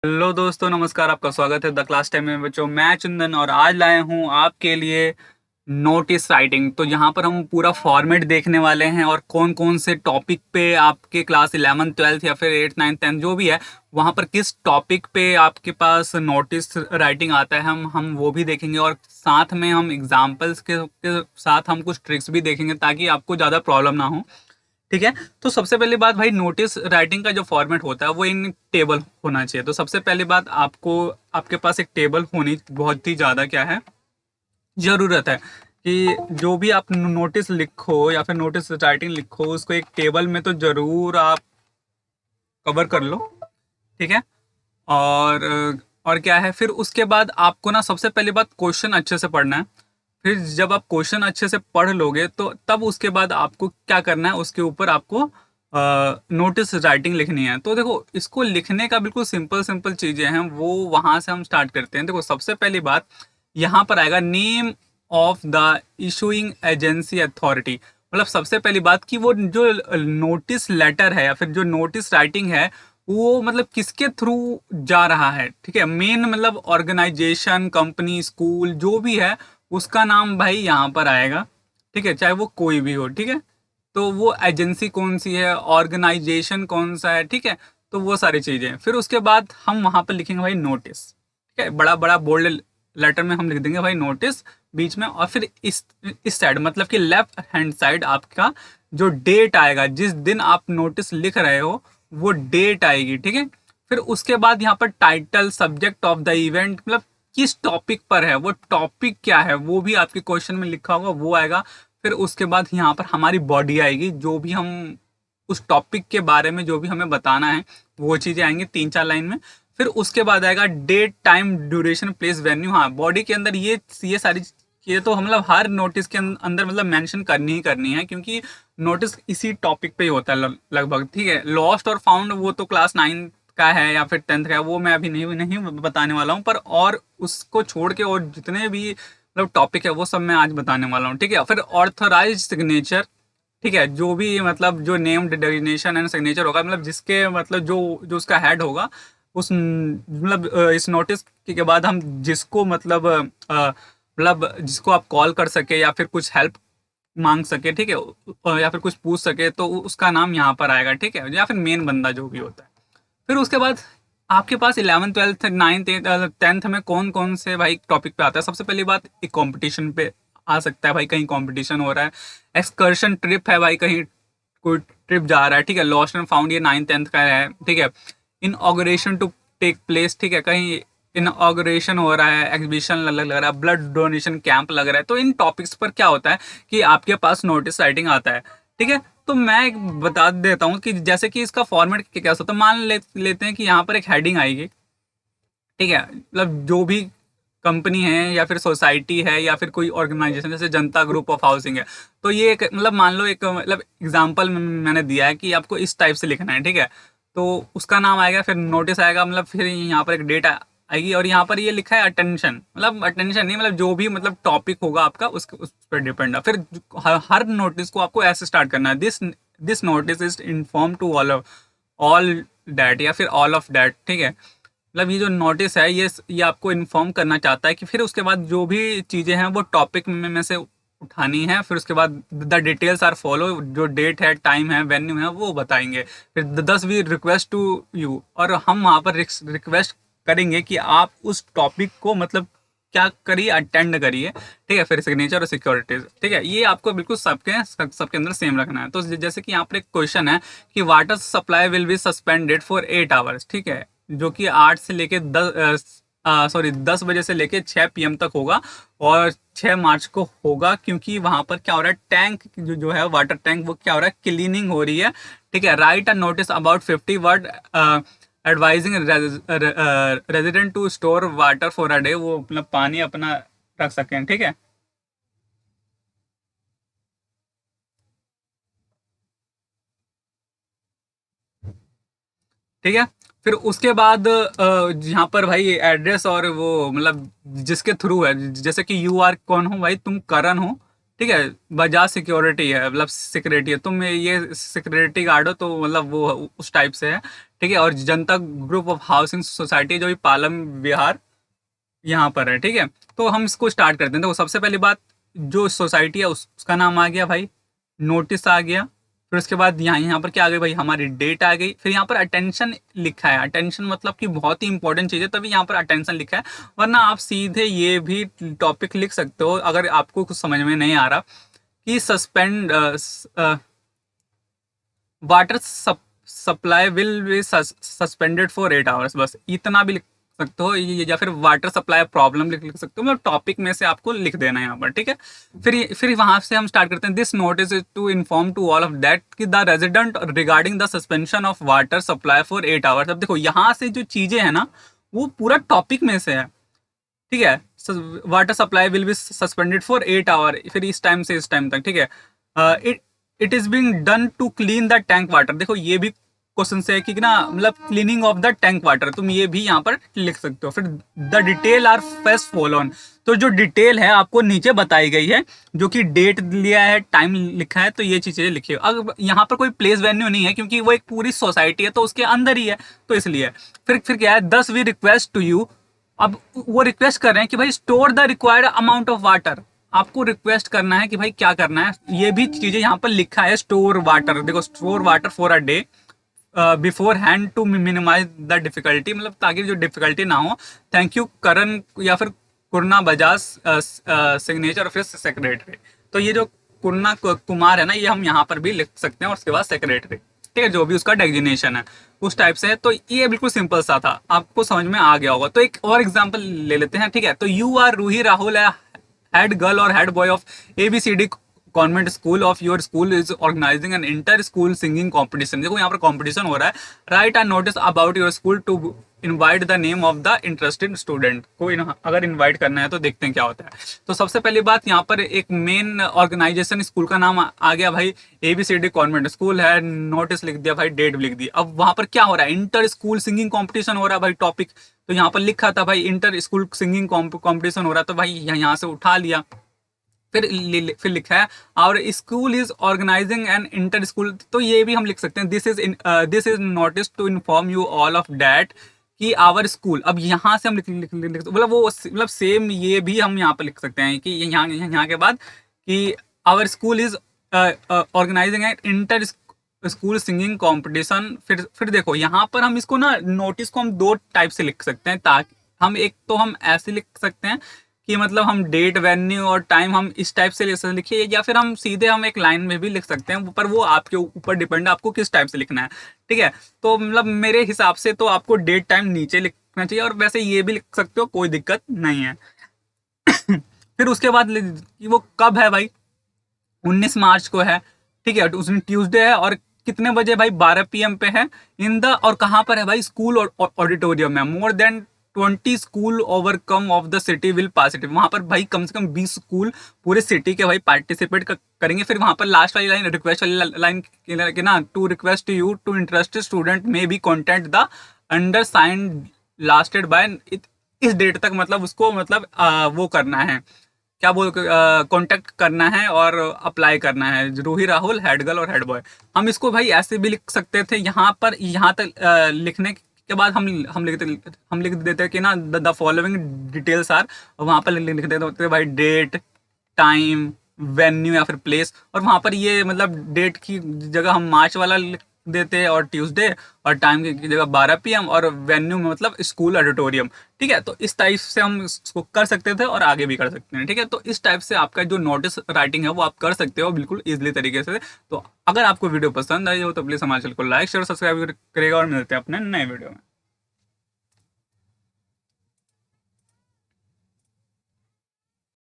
Hello दोस्तों, नमस्कार। आपका स्वागत है द क्लास टाइम में बच्चों। मैं चंदन और आज लाए हूँ आपके लिए नोटिस राइटिंग। तो यहाँ पर हम पूरा फॉर्मेट देखने वाले हैं और कौन कौन से टॉपिक पे आपके क्लास 11 12 या फिर 8 9 10 जो भी है वहाँ पर किस टॉपिक पे आपके पास नोटिस राइटिंग आता है हम वो भी देखेंगे। और साथ में हम एग्जाम्पल्स के साथ हम कुछ ट्रिक्स भी देखेंगे ताकि आपको ज़्यादा प्रॉब्लम ना हो। ठीक है। तो सबसे पहली बात भाई, नोटिस राइटिंग का जो फॉर्मेट होता है वो इन टेबल होना चाहिए। तो सबसे पहली बात, आपको आपके पास एक टेबल होनी बहुत ही ज़्यादा क्या है, ज़रूरत है कि जो भी आप नोटिस लिखो या फिर नोटिस राइटिंग लिखो उसको एक टेबल में तो ज़रूर आप कवर कर लो। ठीक है। और और क्या है, फिर उसके बाद आपको ना सबसे पहली बात क्वेश्चन अच्छे से पढ़ना है। फिर जब आप क्वेश्चन अच्छे से पढ़ लोगे तो तब उसके बाद आपको क्या करना है, उसके ऊपर आपको नोटिस राइटिंग लिखनी है। तो देखो, इसको लिखने का बिल्कुल सिंपल सिंपल चीज़ें हैं, वो वहाँ से हम स्टार्ट करते हैं। देखो, सबसे पहली बात यहाँ पर आएगा name of the issuing agency authority. मतलब सबसे पहली बात कि वो जो नोटिस लेटर है या फिर जो नोटिस राइटिंग है वो मतलब किसके थ्रू जा रहा है। ठीक है। मेन मतलब ऑर्गेनाइजेशन, कंपनी, स्कूल जो भी है उसका नाम भाई यहाँ पर आएगा। ठीक है, चाहे वो कोई भी हो। ठीक है। तो वो एजेंसी कौन सी है, ऑर्गेनाइजेशन कौन सा है। ठीक है। तो वो सारी चीज़ें फिर उसके बाद हम वहाँ पर लिखेंगे भाई नोटिस। ठीक है, बड़ा बड़ा बोल्ड लेटर में हम लिख देंगे भाई नोटिस बीच में। और फिर इस साइड मतलब कि लेफ्ट हैंड साइड आपका जो डेट आएगा, जिस दिन आप नोटिस लिख रहे हो वो डेट आएगी। ठीक है। फिर उसके बाद यहाँ पर title, subject of the event, मतलब किस टॉपिक पर है, वो टॉपिक क्या है वो भी आपके क्वेश्चन में लिखा होगा, वो आएगा। फिर उसके बाद यहाँ पर हमारी बॉडी आएगी, जो भी हम उस टॉपिक के बारे में जो भी हमें बताना है वो चीज़ें आएंगी 3 4 लाइन में। फिर उसके बाद आएगा date, time, duration, place, venue. हाँ, बॉडी के अंदर ये सारी ये तो हम मतलब हर नोटिस के अंदर मतलब मेंशन करनी ही करनी है, क्योंकि नोटिस इसी टॉपिक पे ही होता है लगभग। ठीक है। लॉस्ट और फाउंड वो तो क्लास 9 का है या फिर 10th का है, वो मैं अभी नहीं नहीं बताने वाला हूँ। पर और उसको छोड़ के और जितने भी मतलब टॉपिक है वो सब मैं आज बताने वाला हूँ। ठीक है। फिर ऑथराइज सिग्नेचर। ठीक है, जो भी मतलब जो नेम डिजिग्नेशन एंड सिग्नेचर होगा, मतलब जिसके मतलब जो जो उसका हेड होगा उस मतलब इस नोटिस के बाद हम जिसको मतलब मतलब जिसको आप कॉल कर सके या फिर कुछ हेल्प मांग सके। ठीक है। या फिर कुछ पूछ सके तो उसका नाम यहाँ पर आएगा। ठीक है, या फिर मेन बंदा जो भी होता है। फिर उसके बाद आपके पास 11 12 9 10th में कौन कौन से भाई टॉपिक पे आता है। सबसे पहली बात, एक कंपटीशन पे आ सकता है भाई, कहीं कंपटीशन हो रहा है। एक्सकर्शन ट्रिप है भाई, कहीं कोई ट्रिप जा रहा है। ठीक है। लॉस्ट एंड फाउंड ये 9 10th का है। ठीक है। इनऑग्रेशन टू टेक प्लेस। ठीक है, कहीं इनऑग्रेशन हो रहा है, एग्जीबिशन लग रहा है, ब्लड डोनेशन कैंप लग रहा है। तो इन टॉपिक्स पर क्या होता है कि आपके पास नोटिस राइटिंग आता है। ठीक है। तो मैं एक बता देता हूँ कि जैसे कि इसका फॉर्मेट क्या होता है। मान लेते हैं कि यहाँ पर एक हेडिंग आएगी। ठीक है, मतलब जो भी कंपनी है या फिर सोसाइटी है या फिर कोई ऑर्गेनाइजेशन, जैसे जनता ग्रुप ऑफ हाउसिंग है। तो ये एक मतलब मान लो एक मतलब एग्जांपल मैंने दिया है कि आपको इस टाइप से लिखना है। ठीक है। तो उसका नाम आएगा, फिर नोटिस आएगा, मतलब फिर यहाँ पर एक डेट आएगी और यहाँ पर ये लिखा है अटेंशन। मतलब अटेंशन नहीं, मतलब जो भी मतलब टॉपिक होगा आपका उस पर डिपेंड है। फिर हर नोटिस को आपको ऐसे स्टार्ट करना है, this notice is inform to all that या फिर ऑल ऑफ डैट। ठीक है। मतलब ये जो नोटिस है ये आपको इन्फॉर्म करना चाहता है कि फिर उसके बाद जो भी चीज़ें हैं वो टॉपिक में से उठानी है। फिर उसके बाद द डिटेल्स आर फॉलो, जो डेट है, टाइम है, वेन्यू है वो बताएंगे। फिर 10 वी रिक्वेस्ट टू यू, और हम वहाँ पर रिक्वेस्ट करेंगे कि आप उस टॉपिक को मतलब क्या करिए, अटेंड करिए। ठीक है। फिर सिग्नेचर और सिक्योरिटीज। ठीक है, ये आपको बिल्कुल सबके अंदर सेम रखना है। तो जैसे कि यहाँ पर एक क्वेश्चन है कि water supply will be suspended for 8 hours. ठीक है, जो कि 8 से लेके 10 बजे से लेके 6 PM तक होगा। और 6 मार्च को होगा, क्योंकि वहां पर क्या हो रहा है, टैंक जो है वाटर टैंक वो क्या हो रहा है, क्लीनिंग हो रही है। ठीक है। Write a notice about 50 word advising resident to store water for a day, वो मतलब पानी अपना रख सकें। ठीक है। ठीक है। फिर उसके बाद यहाँ पर भाई एड्रेस और वो मतलब जिसके थ्रू है, जैसे कि यू आर कौन हो भाई, तुम करण हो। ठीक है। बजाज सिक्योरिटी है, मतलब सिक्योरिटी है, तुम ये सिक्योरिटी गार्ड हो, तो मतलब वो उस टाइप से है। ठीक है, और जनता ग्रुप ऑफ हाउसिंग सोसाइटी जो भी पालम विहार यहाँ पर है। ठीक है, तो हम इसको स्टार्ट करते हैं। तो सबसे पहली बात, जो सोसाइटी है उसका नाम आ गया भाई, नोटिस आ गया, फिर उसके बाद यहाँ पर क्या आ गई भाई, हमारी डेट आ गई, फिर यहाँ पर अटेंशन लिखा है। अटेंशन मतलब कि बहुत ही इंपॉर्टेंट चीज़ है, तभी यहाँ पर अटेंशन लिखा है, वरना आप सीधे ये भी टॉपिक लिख सकते हो अगर आपको कुछ समझ में नहीं आ रहा कि suspend water supply will be suspended for 8 hours, बस इतना भी लिख सकते हो, या फिर वाटर सप्लाई प्रॉब्लम लिख सकते हो, मतलब टॉपिक में से आपको लिख देना है यहाँ पर। ठीक है, फिर वहां से हम स्टार्ट करते हैं। This notice is to inform to all of that कि the resident regarding the suspension of water supply for 8 hours. अब देखो यहाँ से जो चीजें है ना, वो पूरा टॉपिक में से है। ठीक है, water supply will be suspended for 8 hour, फिर इस टाइम से इस टाइम तक। ठीक है, it it is being done to clean the tank water. देखो ये भी क्वेश्चन से है कि ना, मतलब cleaning of the tank water, तुम ये भी यहाँ पर लिख सकते हो। फिर the detail are first following, तो जो डिटेल है आपको नीचे बताई गई है, जो कि डेट लिया है, टाइम लिखा है, तो ये चीजें लिखी है। अब यहाँ पर कोई प्लेस वेन्यू नहीं है, क्योंकि वो एक पूरी सोसाइटी है, तो उसके अंदर ही है, तो इसलिए। फिर क्या है, दस वी रिक्वेस्ट टू यू, अब वो रिक्वेस्ट कर रहे हैं कि भाई store the required amount of water. आपको रिक्वेस्ट करना है कि भाई क्या करना है, ये भी चीजें यहाँ पर लिखा है। स्टोर वाटर, देखो store water for a day beforehand to minimise the difficulty, मतलब ताकि जो डिफिकल्टी ना हो। थैंक यू करण या फिर कुरना बजाज सिग्नेचर फिर सेक्रेटरी। तो ये जो कुरना कुमार है ना, ये हम यहाँ पर भी लिख सकते हैं, और उसके बाद सेक्रेटरी। ठीक है, जो भी उसका डेजिग्नेशन है उस टाइप से है। तो ये बिल्कुल सिंपल सा था, आपको समझ में आ गया होगा। तो एक और एग्जांपल ले लेते हैं। ठीक है, तो you are Ruhi Rahul head girl और head boy of ABCD convent school of your school is organising an inter school singing competition. देखो यहाँ पर कॉम्पिटिशन हो रहा है। Right and notice about your school to invite the name of the interested student को। अगर invite करना है तो देखते हैं क्या होता है। तो सबसे पहली बात, यहाँ पर एक मेन ऑर्गेनाइजेशन स्कूल का नाम आ गया भाई, ABCD कॉन्वेंट स्कूल है, नोटिस लिख दिया भाई, डेट भी लिख दी। अब वहां पर क्या हो रहा है, इंटर स्कूल सिंगिंग कॉम्पिटिशन हो रहा है भाई, टॉपिक तो यहाँ पर लिखा था भाई, इंटर स्कूल सिंगिंग कॉम्पिटिशन हो रहा है, तो भाई यहाँ से उठा लिया। फिर लिखा है और school is organising an inter school, तो ये भी हम लिख सकते हैं। This is notice to inform you all of that कि आवर स्कूल। अब यहाँ से हम लिख मतलब वो मतलब सेम ये भी हम यहाँ पर लिख सकते हैं कि यहाँ के बाद कि our school is organising an inter school singing competition. फिर देखो यहाँ पर हम इसको ना, नोटिस को हम दो टाइप से लिख सकते हैं, ताकि हम एक तो हम ऐसे लिख सकते हैं कि मतलब हम डेट वेन्यू और टाइम हम इस टाइप से लिखिए, या फिर हम सीधे हम एक लाइन में भी लिख सकते हैं, पर वो आपके ऊपर डिपेंड है आपको किस टाइप से लिखना है। ठीक है, तो मतलब मेरे हिसाब से तो आपको डेट टाइम नीचे लिखना चाहिए, और वैसे ये भी लिख सकते हो, कोई दिक्कत नहीं है। फिर उसके बाद वो कब है भाई, 19 मार्च को है। ठीक है, उस दिन ट्यूसडे है, और कितने बजे भाई, 12 PM पे है। इन द, और कहाँ पर है भाई, स्कूल ऑडिटोरियम में। More than 20 school overcome of the city will participate. वहां पर भाई कम से कम 20 स्कूल पूरे सिटी के भाई पार्टिसिपेट करेंगे। फिर वहां पर लास्ट वाली लाइन, रिक्वेस्ट वाली लाइन के ना, to request you to interested student may be contact the undersigned latest by इस डेट तक, मतलब उसको मतलब वो करना है, क्या बोल, कांटेक्ट करना है और अप्लाई करना है। रूही राहुल हेड गर्ल और हेड बॉय, हम इसको भाई ऐसे भी लिख सकते थे। यहाँ पर यहाँ तक लिखने के बाद हम लिख देते कि ना, द फॉलोइंग डिटेल्स आर, वहाँ पर लिख देते होते भाई, डेट टाइम वेन्यू या फिर प्लेस, और वहाँ पर ये मतलब डेट की जगह हम मार्च वाला लिख देते और ट्यूसडे, और टाइम की जगह 12 PM, और वेन्यू में मतलब स्कूल ऑडिटोरियम। ठीक है, तो इस टाइप से हम इसको कर सकते थे और आगे भी कर सकते हैं। ठीक है, तो इस टाइप से आपका जो नोटिस राइटिंग है वो आप कर सकते हो बिल्कुल इजीली तरीके से। तो अगर आपको वीडियो पसंद आई हो तो प्लीज़ हमारे चैनल को लाइक शेयर सब्सक्राइब करेगा, और मिलते हैं अपने नए वीडियो में।